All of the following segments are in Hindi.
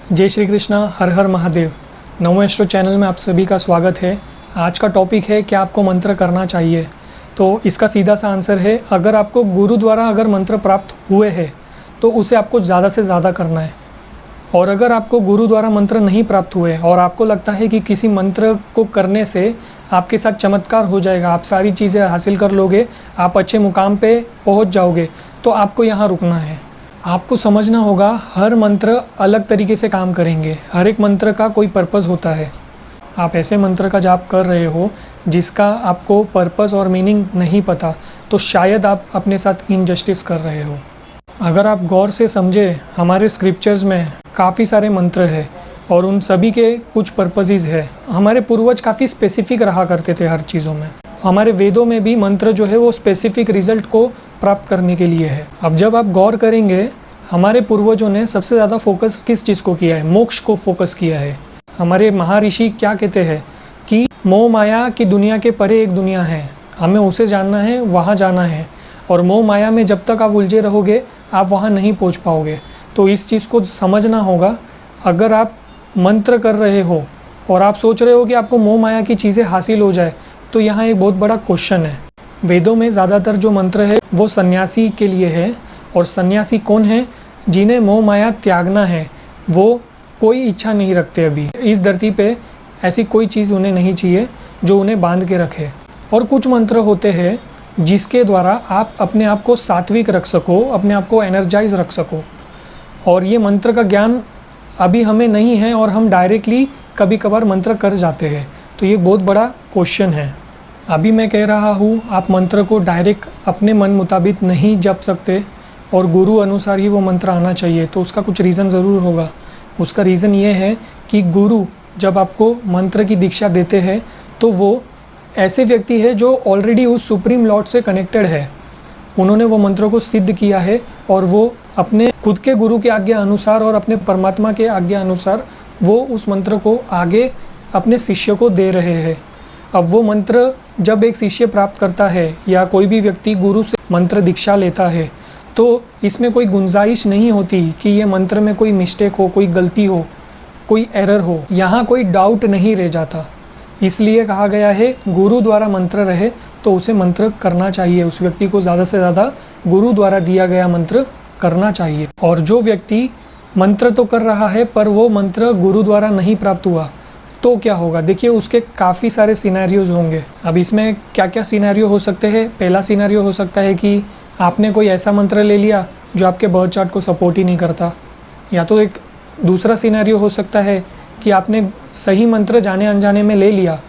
जय श्री कृष्णा, हर हर महादेव। नवो एस्ट्रो चैनल में आप सभी का स्वागत है। आज का टॉपिक है क्या आपको मंत्र करना चाहिए। तो इसका सीधा सा आंसर है, अगर आपको गुरु द्वारा अगर मंत्र प्राप्त हुए हैं तो उसे आपको ज़्यादा से ज़्यादा करना है। और अगर आपको गुरु द्वारा मंत्र नहीं प्राप्त हुए और आपको लगता है कि किसी मंत्र को करने से आपके साथ चमत्कार हो जाएगा, आप सारी चीज़ें हासिल कर लोगे, आप अच्छे मुकाम पे पहुंच जाओगे, तो आपको यहाँ रुकना है। आपको समझना होगा हर मंत्र अलग तरीके से काम करेंगे, हर एक मंत्र का कोई पर्पज़ होता है। आप ऐसे मंत्र का जाप कर रहे हो जिसका आपको पर्पज़ और मीनिंग नहीं पता, तो शायद आप अपने साथ इनजस्टिस कर रहे हो। अगर आप गौर से समझे, हमारे स्क्रिप्चर्स में काफ़ी सारे मंत्र हैं और उन सभी के कुछ पर्पसेस है। हमारे पूर्वज काफ़ी स्पेसिफिक रहा करते थे हर चीज़ों में। हमारे वेदों में भी मंत्र जो है वो स्पेसिफिक रिजल्ट को प्राप्त करने के लिए है। अब जब आप गौर करेंगे, हमारे पूर्वजों ने सबसे ज़्यादा फोकस किस चीज़ को किया है? मोक्ष को फोकस किया है। हमारे महर्षि क्या कहते हैं कि मोह माया की दुनिया के परे एक दुनिया है, हमें उसे जानना है, वहाँ जाना है। और मोह माया में जब तक आप उलझे रहोगे आप वहाँ नहीं पहुँच पाओगे। तो इस चीज़ को समझना होगा। अगर आप मंत्र कर रहे हो और आप सोच रहे हो कि आपको मोह माया की चीज़ें हासिल हो जाए, तो यहाँ एक बहुत बड़ा क्वेश्चन है। वेदों में ज़्यादातर जो मंत्र है वो सन्यासी के लिए है। और सन्यासी कौन है? जिन्हें मोह माया त्यागना है, वो कोई इच्छा नहीं रखते। अभी इस धरती पे ऐसी कोई चीज़ उन्हें नहीं चाहिए जो उन्हें बांध के रखे। और कुछ मंत्र होते हैं जिसके द्वारा आप अपने आप को सात्विक रख सको, अपने आप को एनर्जाइज रख सको। और ये मंत्र का ज्ञान अभी हमें नहीं है और हम डायरेक्टली कभी कभार मंत्र कर जाते हैं। तो ये बहुत बड़ा क्वेश्चन है। अभी मैं कह रहा हूँ, आप मंत्र को डायरेक्ट अपने मन मुताबिक नहीं जप सकते और गुरु अनुसार ही वो मंत्र आना चाहिए। तो उसका कुछ रीज़न ज़रूर होगा। उसका रीज़न ये है कि गुरु जब आपको मंत्र की दीक्षा देते हैं तो वो ऐसे व्यक्ति है जो ऑलरेडी उस सुप्रीम लॉर्ड से कनेक्टेड है। उन्होंने वो मंत्रों को सिद्ध किया है और वो अपने खुद के गुरु के आज्ञा अनुसार और अपने परमात्मा के आज्ञा अनुसार वो उस मंत्र को आगे अपने शिष्य को दे रहे हैं। अब वो मंत्र जब एक शिष्य प्राप्त करता है या कोई भी व्यक्ति गुरु से मंत्र दीक्षा लेता है, तो इसमें कोई गुंजाइश नहीं होती कि ये मंत्र में कोई मिस्टेक हो, कोई गलती हो, कोई एरर हो। यहाँ कोई डाउट नहीं रह जाता। इसलिए कहा गया है गुरु द्वारा मंत्र रहे तो उसे मंत्र करना चाहिए। उस व्यक्ति को ज़्यादा से ज़्यादा गुरु द्वारा दिया गया मंत्र करना चाहिए। और जो व्यक्ति मंत्र तो कर रहा है पर वो मंत्र गुरु द्वारा नहीं प्राप्त हुआ, तो क्या होगा? देखिए, उसके काफ़ी सारे सिनेरियोज होंगे। अब इसमें क्या क्या सिनेरियो हो सकते हैं? पहला सिनेरियो हो सकता है कि आपने कोई ऐसा मंत्र ले लिया जो आपके बर्थ चार्ट को सपोर्ट ही नहीं करता। या तो एक दूसरा सिनेरियो हो सकता है कि आपने सही मंत्र जाने अनजाने में ले लिया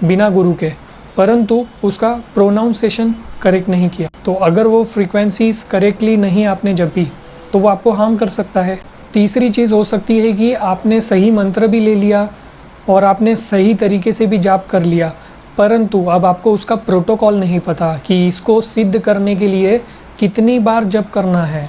बिना गुरु के, परंतु उसका प्रोनाउंसिएशन करेक्ट नहीं किया। तो अगर वो फ्रीक्वेंसीज करेक्टली नहीं आपने जपी तो वो आपको हार्म कर सकता है। तीसरी चीज़ हो सकती है कि आपने सही मंत्र भी ले लिया और आपने सही तरीके से भी जाप कर लिया, परंतु अब आपको उसका प्रोटोकॉल नहीं पता कि इसको सिद्ध करने के लिए कितनी बार जप करना है।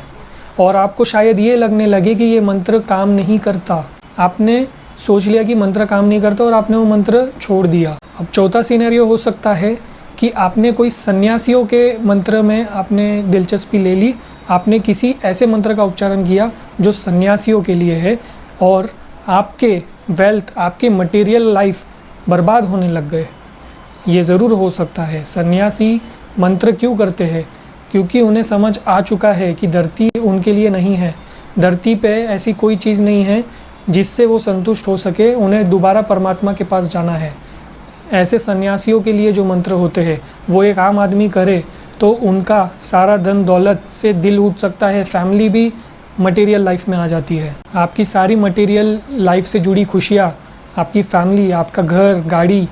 और आपको शायद ये लगने लगे कि ये मंत्र काम नहीं करता। आपने सोच लिया कि मंत्र काम नहीं करता और आपने वो मंत्र छोड़ दिया। अब चौथा सिनेरियो हो सकता है कि आपने कोई सन्यासियों के मंत्र में आपने दिलचस्पी ले ली, आपने किसी ऐसे मंत्र का उच्चारण किया जो सन्यासियों के लिए है और आपके वेल्थ, आपके मटेरियल लाइफ बर्बाद होने लग गए। ये ज़रूर हो सकता है। सन्यासी मंत्र क्यों करते हैं? क्योंकि उन्हें समझ आ चुका है कि धरती उनके लिए नहीं है। धरती पे ऐसी कोई चीज़ नहीं है जिससे वो संतुष्ट हो सके। उन्हें दोबारा परमात्मा के पास जाना है। ऐसे सन्यासियों के लिए जो मंत्र होते हैं वो एक आम आदमी करे तो उनका सारा धन दौलत से दिल उठ सकता है, फैमिली भी मटेरियल लाइफ में आ जाती है। आपकी सारी मटेरियल लाइफ से जुड़ी खुशियाँ, आपकी फैमिली, आपका घर, गाड़ी,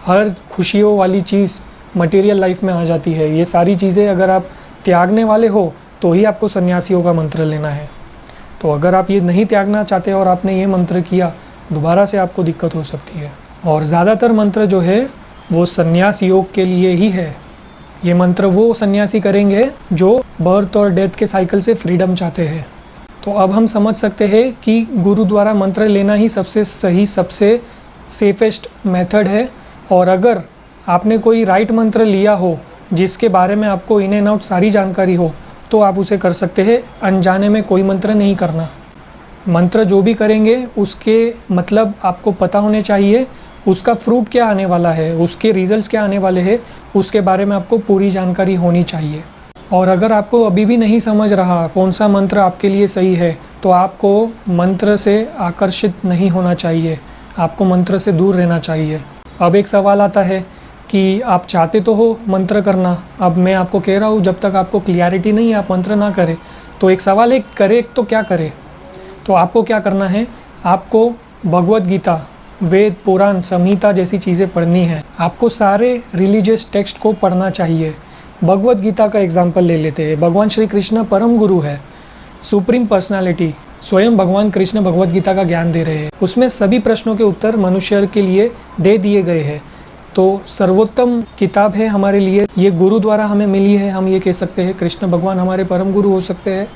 हर खुशियों वाली चीज़ मटेरियल लाइफ में आ जाती है। ये सारी चीज़ें अगर आप त्यागने वाले हो तो ही आपको सन्यासियों का मंत्र लेना है। तो अगर आप ये नहीं त्यागना चाहते और आपने ये मंत्र किया, दोबारा से आपको दिक्कत हो सकती है। और ज़्यादातर मंत्र जो है वो संन्यास योग के लिए ही है। ये मंत्र वो सन्यासी करेंगे जो बर्थ और डेथ के साइकिल से फ्रीडम चाहते हैं। तो अब हम समझ सकते हैं कि गुरु द्वारा मंत्र लेना ही सबसे सही, सबसे सेफेस्ट मेथड है। और अगर आपने कोई राइट मंत्र लिया हो जिसके बारे में आपको इन एंड आउट सारी जानकारी हो, तो आप उसे कर सकते हैं। अनजाने में कोई मंत्र नहीं करना। मंत्र जो भी करेंगे उसके मतलब आपको पता होने चाहिए, उसका फ्रूट क्या आने वाला है, उसके रिजल्ट्स क्या आने वाले हैं, उसके बारे में आपको पूरी जानकारी होनी चाहिए। और अगर आपको अभी भी नहीं समझ रहा कौन सा मंत्र आपके लिए सही है, तो आपको मंत्र से आकर्षित नहीं होना चाहिए, आपको मंत्र से दूर रहना चाहिए। अब एक सवाल आता है कि आप चाहते तो हो मंत्र करना, अब मैं आपको कह रहा हूँ जब तक आपको क्लियरिटी नहीं है आप मंत्र ना करें। तो एक सवाल है, करे तो क्या करें? तो आपको क्या करना है, आपको भगवत गीता, वेद, पुराण, संहिता जैसी चीज़ें पढ़नी है। आपको सारे रिलीजियस टेक्स्ट को पढ़ना चाहिए। भगवत गीता का एग्जाम्पल ले लेते हैं। भगवान श्री कृष्ण परम गुरु है, सुप्रीम पर्सनालिटी, स्वयं भगवान कृष्ण भगवत गीता का ज्ञान दे रहे हैं। उसमें सभी प्रश्नों के उत्तर मनुष्य के लिए दे दिए गए हैं। तो सर्वोत्तम किताब है हमारे लिए, ये गुरु द्वारा हमें मिली है, हम ये कह सकते हैं कृष्ण भगवान हमारे परम गुरु हो सकते हैं।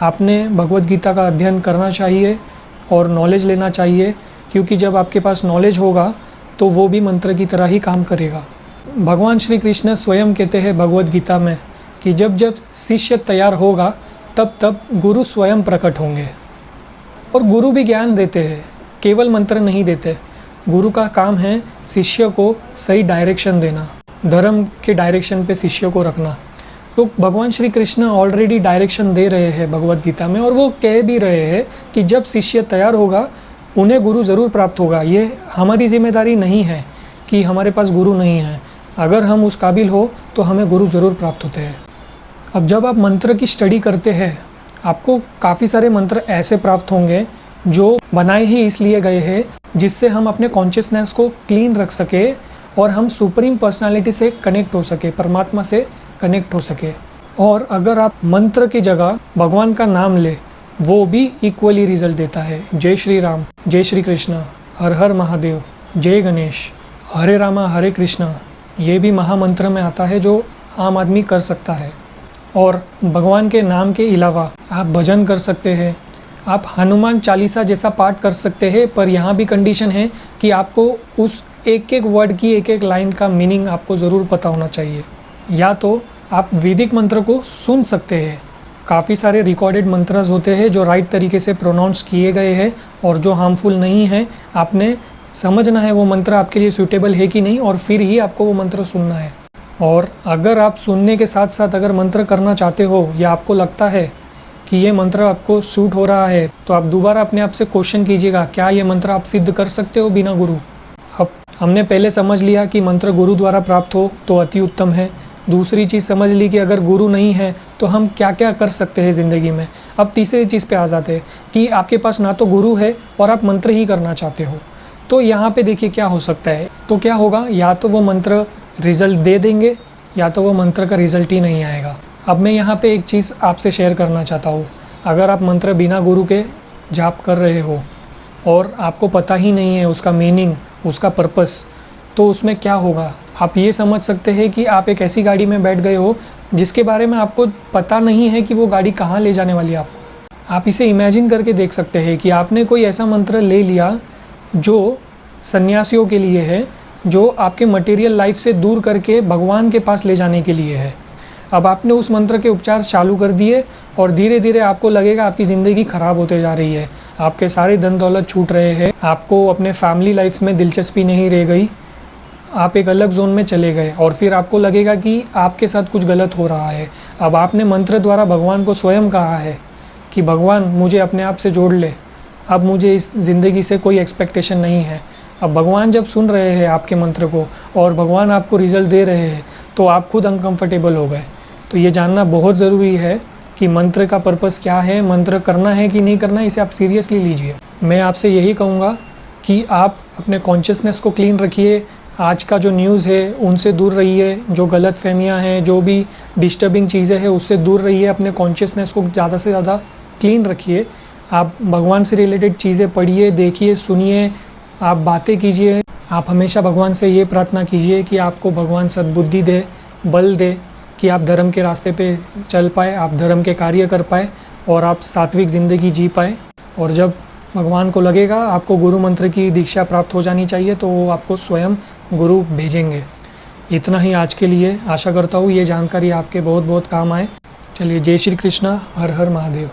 आपने भगवत गीता का अध्ययन करना चाहिए और नॉलेज लेना चाहिए, क्योंकि जब आपके पास नॉलेज होगा तो वो भी मंत्र की तरह ही काम करेगा। भगवान श्री कृष्ण स्वयं कहते हैं भगवत गीता में कि जब जब शिष्य तैयार होगा तब तब गुरु स्वयं प्रकट होंगे। और गुरु भी ज्ञान देते हैं, केवल मंत्र नहीं देते। गुरु का काम है शिष्य को सही डायरेक्शन देना, धर्म के डायरेक्शन पे शिष्य को रखना। तो भगवान श्री कृष्ण ऑलरेडी डायरेक्शन दे रहे हैं भगवत गीता में, और वो कह भी रहे हैं कि जब शिष्य तैयार होगा उन्हें गुरु ज़रूर प्राप्त होगा। ये हमारी जिम्मेदारी नहीं है कि हमारे पास गुरु नहीं है, अगर हम उस काबिल हो तो हमें गुरु ज़रूर प्राप्त होते हैं। अब जब आप मंत्र की स्टडी करते हैं, आपको काफ़ी सारे मंत्र ऐसे प्राप्त होंगे जो बनाए ही इसलिए गए हैं जिससे हम अपने कॉन्शियसनेस को क्लीन रख सके और हम सुप्रीम पर्सनालिटी से कनेक्ट हो सके, परमात्मा से कनेक्ट हो सके। और अगर आप मंत्र की जगह भगवान का नाम ले, वो भी इक्वली रिजल्ट देता है। जय श्री राम, जय श्री कृष्ण, हर हर महादेव, जय गणेश, हरे रामा हरे कृष्णा, ये भी महामंत्र में आता है जो आम आदमी कर सकता है। और भगवान के नाम के अलावा आप भजन कर सकते हैं, आप हनुमान चालीसा जैसा पाठ कर सकते हैं, पर यहाँ भी कंडीशन है कि आपको उस एक एक वर्ड की, एक एक लाइन का मीनिंग आपको ज़रूर पता होना चाहिए। या तो आप वैदिक मंत्र को सुन सकते हैं, काफ़ी सारे रिकॉर्डेड मंत्रस होते हैं जो राइट तरीके से प्रोनाउंस किए गए हैं और जो हार्मफुल नहीं है। आपने समझना है वो मंत्र आपके लिए सूटेबल है कि नहीं, और फिर ही आपको वो मंत्र सुनना है। और अगर आप सुनने के साथ साथ अगर मंत्र करना चाहते हो या आपको लगता है कि ये मंत्र आपको सूट हो रहा है, तो आप दोबारा अपने आप से क्वेश्चन कीजिएगा, क्या ये मंत्र आप सिद्ध कर सकते हो बिना गुरु? अब हमने पहले समझ लिया कि मंत्र गुरु द्वारा प्राप्त हो तो अति उत्तम है। दूसरी चीज़ समझ ली कि अगर गुरु नहीं है तो हम क्या क्या कर सकते हैं ज़िंदगी में। अब तीसरी चीज़ पे आ जाते हैं कि आपके पास ना तो गुरु है और आप मंत्र ही करना चाहते हो। तो यहाँ पे देखिए क्या हो सकता है। तो क्या होगा, या तो वो मंत्र रिज़ल्ट दे देंगे या तो वो मंत्र का रिज़ल्ट ही नहीं आएगा। अब मैं यहाँ पे एक चीज़ आपसे शेयर करना चाहता हूँ। अगर आप मंत्र बिना गुरु के जाप कर रहे हो और आपको पता ही नहीं है उसका मीनिंग, उसका पर्पस, तो उसमें क्या होगा। आप ये समझ सकते हैं कि आप एक ऐसी गाड़ी में बैठ गए हो जिसके बारे में आपको पता नहीं है कि वो गाड़ी कहाँ ले जाने वाली है आपको। आप इसे इमेजिन करके देख सकते हैं कि आपने कोई ऐसा मंत्र ले लिया जो सन्यासियों के लिए है, जो आपके मटेरियल लाइफ से दूर करके भगवान के पास ले जाने के लिए है। अब आपने उस मंत्र के उपचार चालू कर दिए और धीरे धीरे आपको लगेगा आपकी ज़िंदगी ख़राब होते जा रही है, आपके सारे धन दौलत छूट रहे हैं, आपको अपने फैमिली लाइफ में दिलचस्पी नहीं रह गई, आप एक अलग जोन में चले गए और फिर आपको लगेगा कि आपके साथ कुछ गलत हो रहा है। अब आपने मंत्र द्वारा भगवान को स्वयं कहा है कि भगवान मुझे अपने आप से जोड़ ले, अब मुझे इस ज़िंदगी से कोई एक्सपेक्टेशन नहीं है। अब भगवान जब सुन रहे हैं आपके मंत्र को और भगवान आपको रिज़ल्ट दे रहे हैं तो आप खुद अनकंफर्टेबल हो गए। तो ये जानना बहुत ज़रूरी है कि मंत्र का पर्पस क्या है, मंत्र करना है कि नहीं करना है, इसे आप सीरियसली लीजिए। मैं आपसे यही कहूँगा कि आप अपने कॉन्शियसनेस को क्लीन रखिए, आज का जो न्यूज़ है उनसे दूर रहिए, जो गलत फहमियाँ हैं, जो भी डिस्टर्बिंग चीज़ें हैं उससे दूर रहिए, अपने कॉन्शियसनेस को ज़्यादा से ज़्यादा क्लीन रखिए। आप भगवान से रिलेटेड चीज़ें पढ़िए, देखिए, सुनिए, आप बातें कीजिए। आप हमेशा भगवान से ये प्रार्थना कीजिए कि आपको भगवान सद्बुद्धि दे, बल दे कि आप धर्म के रास्ते पे चल पाए, आप धर्म के कार्य कर पाए और आप सात्विक ज़िंदगी जी पाए। और जब भगवान को लगेगा आपको गुरु मंत्र की दीक्षा प्राप्त हो जानी चाहिए तो वो आपको स्वयं गुरु भेजेंगे। इतना ही आज के लिए। आशा करता हूँ ये जानकारी आपके बहुत बहुत काम आए। चलिए, जय श्री कृष्णा, हर हर महादेव।